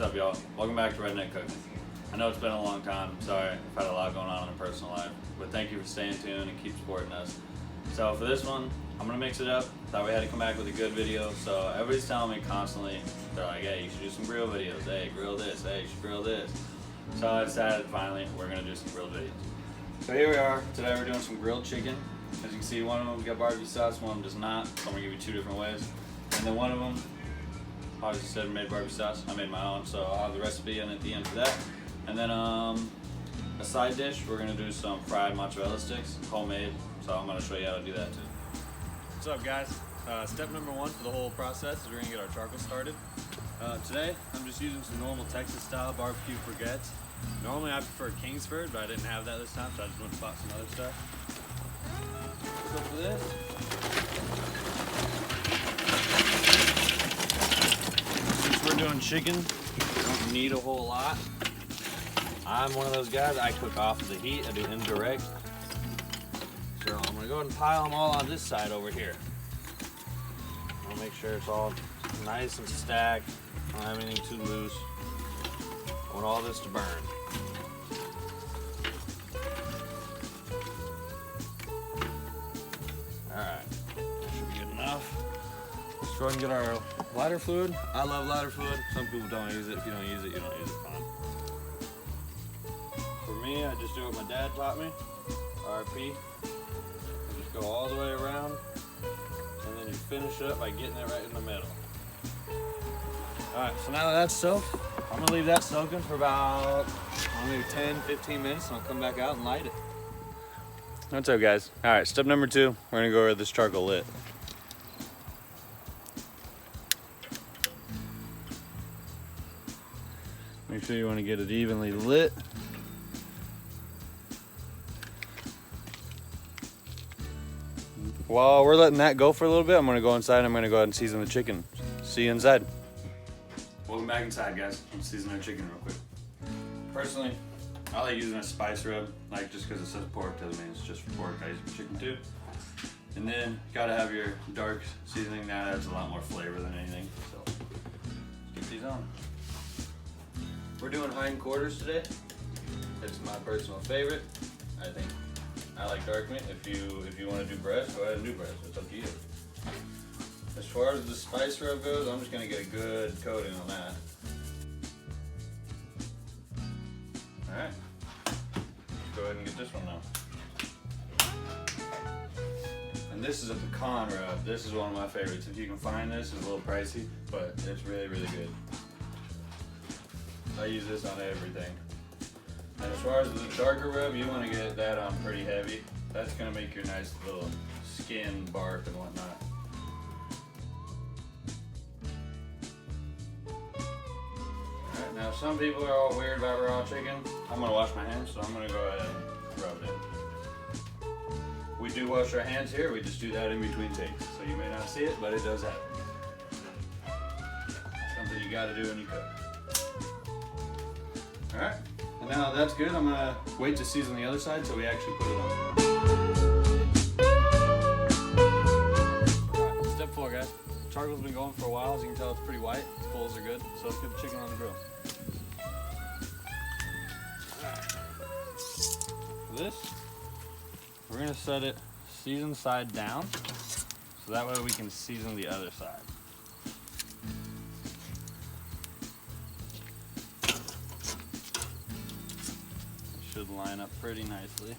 What's up, y'all? Welcome back to Redneck Cookin. I know it's been a long time. Sorry, I've had a lot going on in my personal life, but thank you for staying tuned and keep supporting us. So for this one, I'm gonna mix it up. Thought we had to come back with a good video. So everybody's telling me constantly, they're like, hey, you should do some grill videos. Hey, grill this. Hey, you should grill this. So I decided finally we're gonna do some grill videos. So here we are. Today we're doing some grilled chicken. As you can see, one of them got barbecue sauce, one of them does not. So I'm gonna give you two different ways. And then one of them, obviously said made barbecue sauce. I made my own, so I'll have the recipe in at the end for that. And then a side dish, we're gonna do some fried mozzarella sticks, homemade. So I'm gonna show you how to do that too. What's up, guys? Step number one for the whole process is we're gonna get our charcoal started. Today, I'm just using some normal Texas style barbecue briquettes. Normally I prefer Kingsford, but I didn't have that this time, so I just went and bought some other stuff. So for this, since we're doing chicken, we don't need a whole lot. I'm one of those guys, I cook off of the heat, I do indirect. So I'm gonna go ahead and pile them all on this side over here. I'll make sure it's all nice and stacked. I don't have anything too loose. I want all this to burn. Alright, that should be good enough. Let's go ahead and get our lighter fluid. I love lighter fluid. Some people don't use it. If you don't use it, you don't use it. Fine. For me, I just do what my dad taught me. RP. Just go all the way around, and then you finish up by getting it right in the middle. Alright, so now that that's soaked, I'm going to leave that soaking for about maybe 10-15 minutes, and I'll come back out and light it. What's up, guys? Alright, step number two, we're going to go over this charcoal lit. Make sure you want to get it evenly lit. While we're letting that go for a little bit, I'm going to go inside and I'm going to go ahead and season the chicken. See you inside. Welcome back inside, guys. I'm seasoning our chicken real quick. Personally, I like using a spice rub, like just because it says pork doesn't mean it's just for pork. I use it for chicken too. And then, gotta have your dark seasoning. That adds a lot more flavor than anything. So, let's get these on. We're doing hindquarters today. It's my personal favorite. I like dark meat. If you want to do breast, go ahead and do breast. It's up to you. As far as the spice rub goes, I'm just going to get a good coating on that. Alright. Go ahead and get this one now. And this is a pecan rub. This is one of my favorites. If you can find this, it's a little pricey, but it's really, really good. I use this on everything. And as far as the darker rub, you want to get that on pretty heavy. That's going to make your nice little skin bark and whatnot. Alright, now some people are all weird about raw chicken. I'm going to wash my hands, so I'm going to go ahead and rub it in. We do wash our hands here, we just do that in between takes. So you may not see it, but it does happen. Something you got to do when you cook. Alright. And now that's good, I'm gonna wait to season the other side until we actually put it on. Alright, step 4, guys. Charcoal's been going for a while. As you can tell, it's pretty white. The coals are good. So let's get the chicken on the grill. For this, we're gonna set it season side down, so that way we can season the other side. Should line up pretty nicely.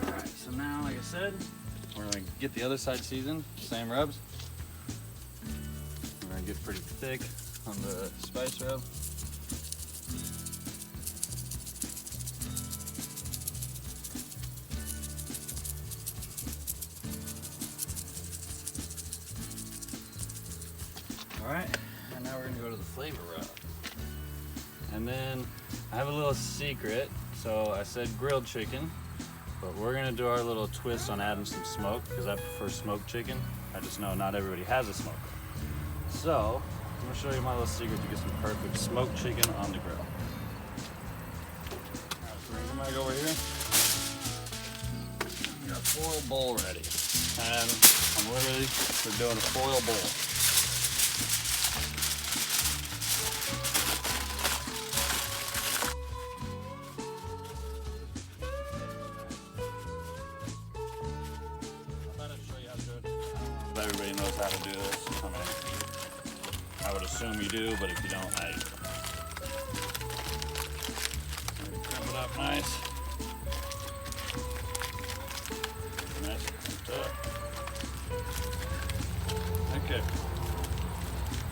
Alright, so now, like I said, we're going to get the other side seasoned, same rubs. We're going to get pretty thick on the spice rub. Alright, and now we're going to go to the flavor rub. And then I have a little secret. So I said grilled chicken, but we're going to do our little twist on adding some smoke because I prefer smoked chicken. I just know not everybody has a smoker. So I'm gonna show you my little secret to get some perfect smoked chicken on the grill. Alright, so we're gonna come back over here. We got a foil bowl ready. And we're doing a foil bowl. Everybody knows how to do this. I mean, I would assume you do, but if you don't, crimp it up nice. Nice crimped up. Okay.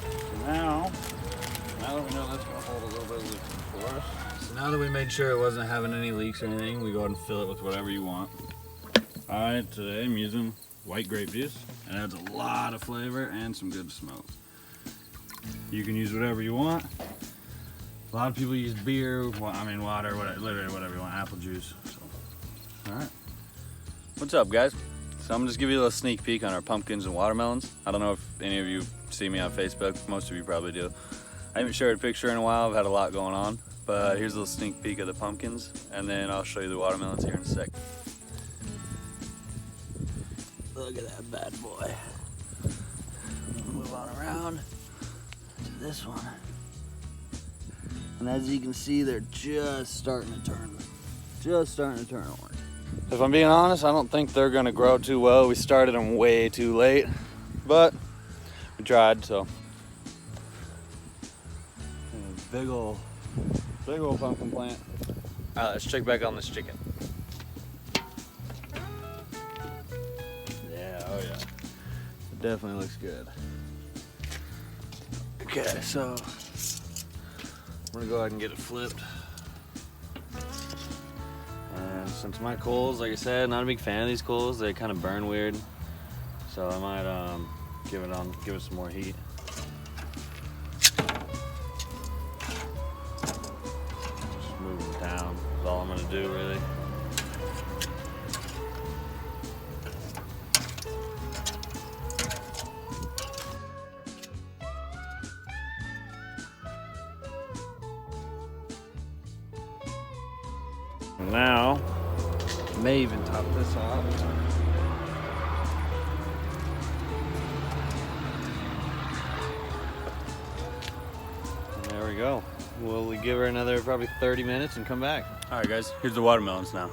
So now that we know that's going to hold a little bit of liquid for us. So now that we made sure it wasn't having any leaks or anything, we go ahead and fill it with whatever you want. Alright, today I'm using white grape juice. It adds a lot of flavor and some good smoke. You can use whatever you want. A lot of people use beer, water, literally whatever you want, apple juice. So, all right. What's up, guys? So I'm gonna just give you a little sneak peek on our pumpkins and watermelons. I don't know if any of you see me on Facebook. Most of you probably do. I haven't shared a picture in a while. I've had a lot going on. But here's a little sneak peek of the pumpkins, and then I'll show you the watermelons here in a sec. Look at that bad boy. Move on around to this one. And as you can see, they're just starting to turn orange. If I'm being honest, I don't think they're gonna grow too well. We started them way too late, but we tried, so. Big ol' pumpkin plant. All right, let's check back on this chicken. Oh yeah, it definitely looks good. Okay, so I'm gonna go ahead and get it flipped. And since my coals, like I said, not a big fan of these coals. They kind of burn weird, so I might give it some more heat. Just move them down. That's all I'm gonna do, really. Now, I may even top this off. And there we go. We'll give her another probably 30 minutes and come back. All right, guys, here's the watermelons now.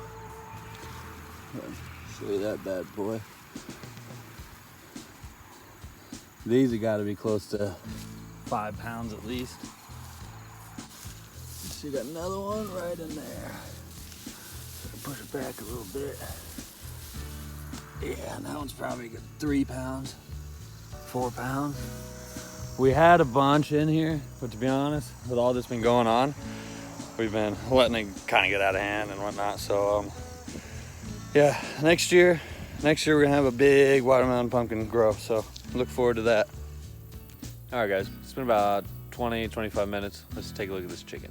Show you that bad boy. These have got to be close to 5 pounds at least. You got another one right in there. Push it back a little bit. Yeah, and that one's probably good 3 pounds, 4 pounds. We had a bunch in here, but to be honest, with all that's been going on, we've been letting it kind of get out of hand and whatnot. So, yeah, next year we're gonna have a big watermelon pumpkin grow. So look forward to that. All right, guys, it's been about 20-25 minutes. Let's take a look at this chicken.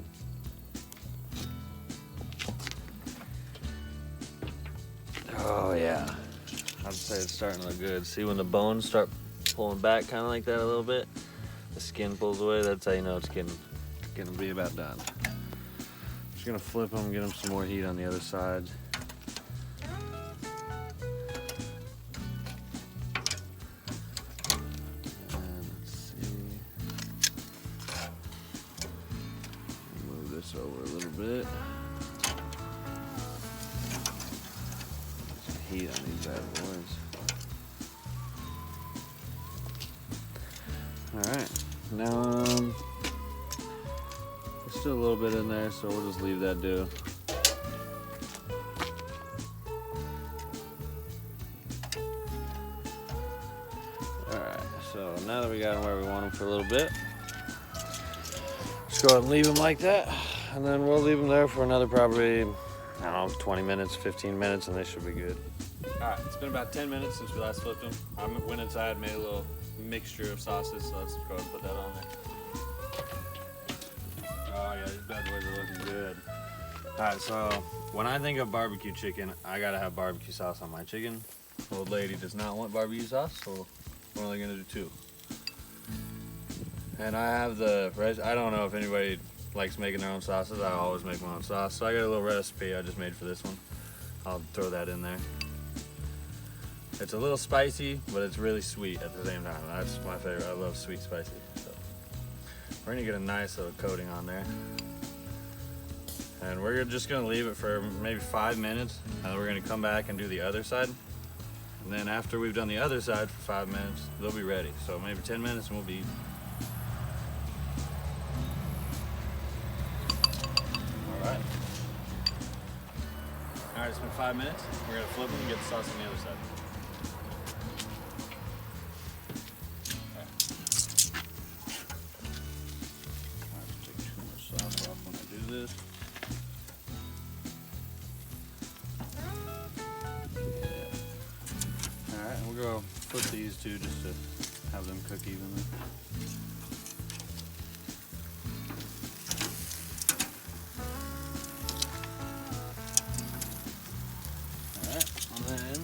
Oh yeah, I'd say it's starting to look good. See when the bones start pulling back kind of like that a little bit, the skin pulls away, that's how you know it's getting to be about done. Just gonna flip them, get them some more heat on the other side. And let's see, move this over a little bit. Heat on these bad boys. Alright, now there's still a little bit in there, so we'll just leave that do. Alright, so now that we got them where we want them for a little bit, just go ahead and leave them like that, and then we'll leave them there for another probably, I don't know, 20 minutes, 15 minutes, and they should be good. Alright, it's been about 10 minutes since we last flipped them. I went inside, made a little mixture of sauces, so let's go ahead and put that on there. Oh yeah, these bad boys are looking good. Alright, so when I think of barbecue chicken, I gotta have barbecue sauce on my chicken. The old lady does not want barbecue sauce, so we're only gonna do 2. And I have the fresh, I don't know if anybody likes making their own sauces. I always make my own sauce. So I got a little recipe I just made for this one. I'll throw that in there. It's a little spicy, but it's really sweet at the same time. That's my favorite. I love sweet spicy. So we're gonna get a nice little coating on there. And we're just gonna leave it for maybe 5 minutes, and then we're gonna come back and do the other side. And then after we've done the other side for 5 minutes, they'll be ready. So maybe 10 minutes and we'll be eating. Alright, it's been 5 minutes. We're gonna flip them and get the sauce on the other side. Take too much sauce off when I do this. Alright, and we'll go flip these two just to have them cook evenly. Alright, and then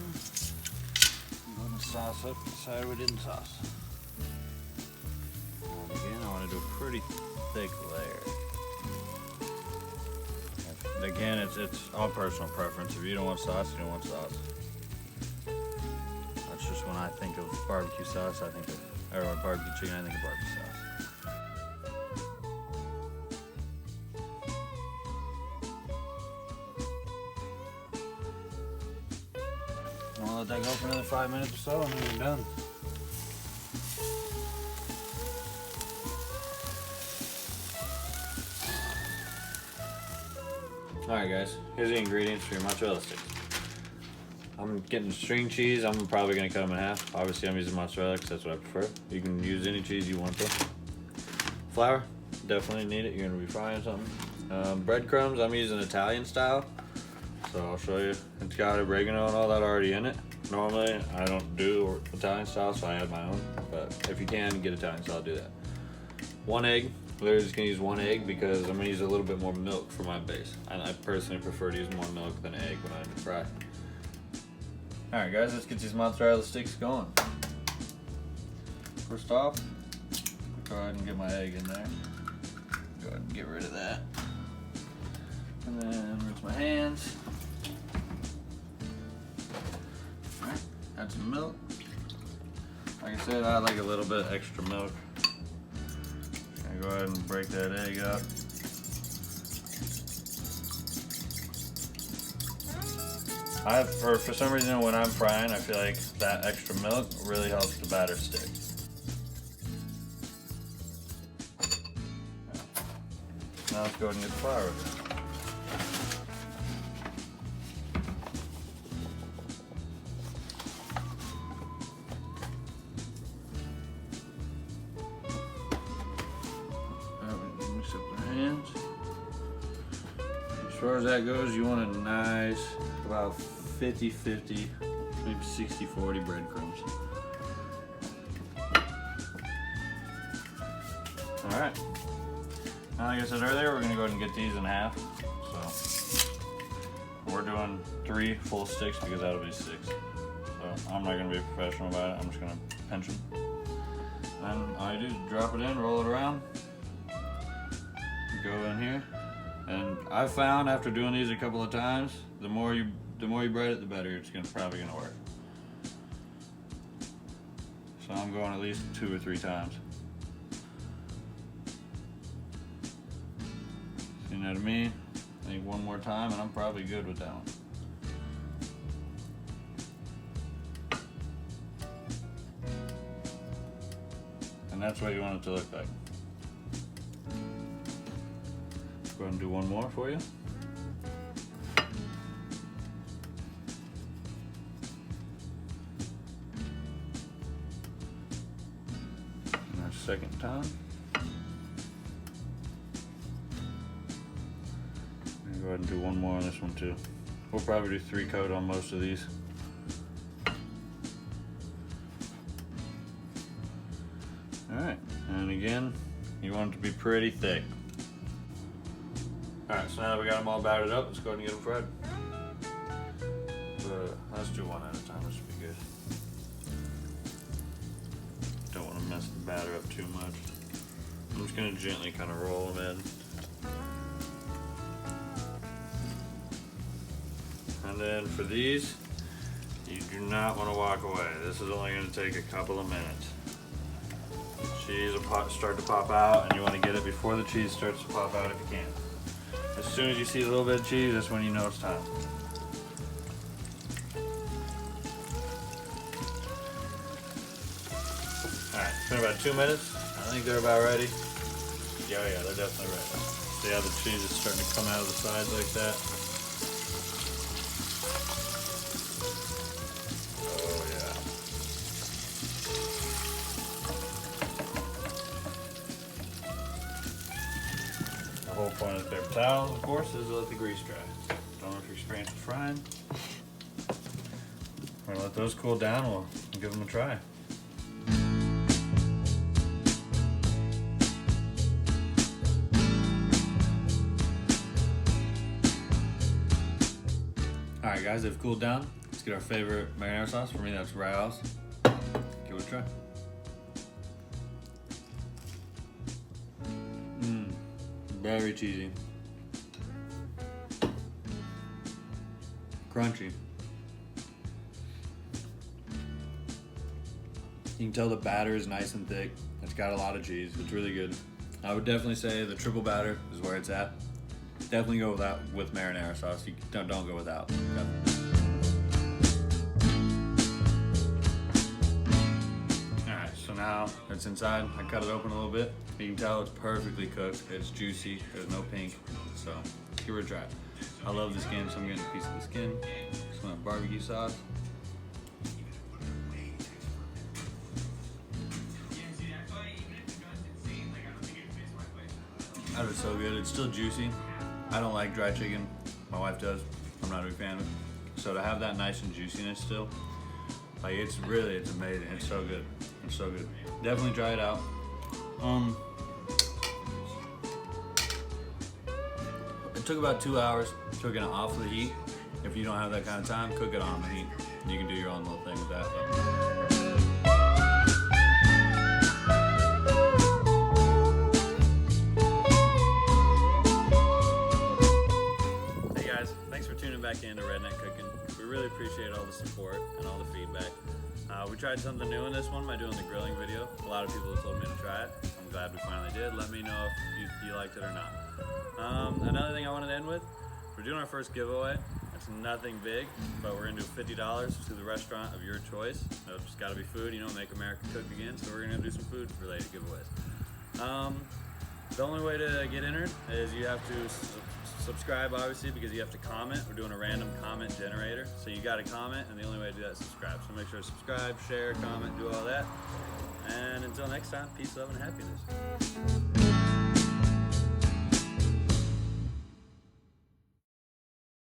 I'm going to sauce up the side we didn't sauce. And again, I want to do a pretty thick layer. Again, it's all personal preference. If you don't want sauce, you don't want sauce. That's just when I think of barbecue sauce, I think of, or barbecue chicken, I think of barbecue sauce. I'm gonna let that go for another 5 minutes or so, and then we're done. Alright guys, here's the ingredients for your mozzarella sticks. I'm getting string cheese. I'm probably going to cut them in half. Obviously I'm using mozzarella because that's what I prefer. You can use any cheese you want though. Flour, definitely need it. You're going to be frying something. Breadcrumbs, I'm using Italian style. So I'll show you. It's got oregano and all that already in it. Normally I don't do Italian style, so I add my own. But if you can get Italian style, do that. 1 egg. Literally just gonna use 1 egg because I'm gonna use a little bit more milk for my base. And I personally prefer to use more milk than egg when I fry. Alright guys, let's get these mozzarella sticks going. First off, go ahead and get my egg in there. Go ahead and get rid of that. And then rinse my hands. Alright, add some milk. Like I said, I like a little bit extra milk. Go ahead and break that egg up. For some reason when I'm frying, I feel like that extra milk really helps the batter stick. Now let's go ahead and get the flour over there. Mix up the hands. As far as that goes, you want a nice, about 50-50, maybe 60-40 breadcrumbs. Alright. Now, like I said earlier, we're going to go ahead and get these in half. So, we're doing 3 full sticks because that'll be 6. So, I'm not going to be professional about it. I'm just going to pinch them. And all you do is drop it in, roll it around. Go in here, and I've found after doing these a couple of times, the more you bread it, the better it's probably gonna work. So I'm going at least 2 or 3 times. Seeing that to me, I think 1 more time, and I'm probably good with that one. And that's what you want it to look like. Go ahead and do 1 more for you. And our second time. Go ahead and do 1 more on this one too. We'll probably do 3 coat on most of these. Alright, and again, you want it to be pretty thick. Alright, so now that we got them all battered up, let's go ahead and get them fried. Let's do 1 at a time, this should be good. Don't want to mess the batter up too much. I'm just gonna gently kind of roll them in. And then for these, you do not want to walk away. This is only going to take a couple of minutes. The cheese will start to pop out, and you want to get it before the cheese starts to pop out if you can. As soon as you see a little bit of cheese, that's when you know it's time. Alright, it's been about 2 minutes. I think they're about ready. Yeah, they're definitely ready. See how the cheese is starting to come out of the sides like that? Oh yeah. The whole point of the paper towels, of course, is to let the grease dry. Don't know if you're experienced with frying. We're gonna let those cool down. We'll give them a try. Alright guys, they've cooled down. Let's get our favorite marinara sauce. For me, that's Rao's. Give it a try. Very cheesy. Crunchy. You can tell the batter is nice and thick. It's got a lot of cheese. It's really good. I would definitely say the triple batter is where it's at. Definitely go with marinara sauce. You don't go without. Alright, so now it's inside. I cut it open a little bit. You can tell it's perfectly cooked. It's juicy. There's no pink. So give it a try. I love the skin, so I'm getting a piece of the skin. Some barbecue sauce. That is so good. It's still juicy. I don't like dry chicken. My wife does. I'm not a big fan of it. So to have that nice and juiciness still, like it's amazing. It's so good. It's so good. Definitely try it out. It took about 2 hours cooking it off the heat. If you don't have that kind of time, cook it on the heat. You can do your own little thing with that. Back into Redneck Cookin. We really appreciate all the support and all the feedback. We tried something new in this one by doing the grilling video. A lot of people have told me to try it. I'm glad we finally did. Let me know if you liked it or not. Another thing I wanted to end with, we're doing our first giveaway. It's nothing big, but we're gonna do $50 to the restaurant of your choice. So it's gotta be food, make America cook again. So we're gonna do some food related giveaways. The only way to get entered is you have to subscribe, obviously, because you have to comment. We're doing a random comment generator. So you got to comment, and the only way to do that is subscribe. So make sure to subscribe, share, comment, do all that. And until next time, peace, love, and happiness.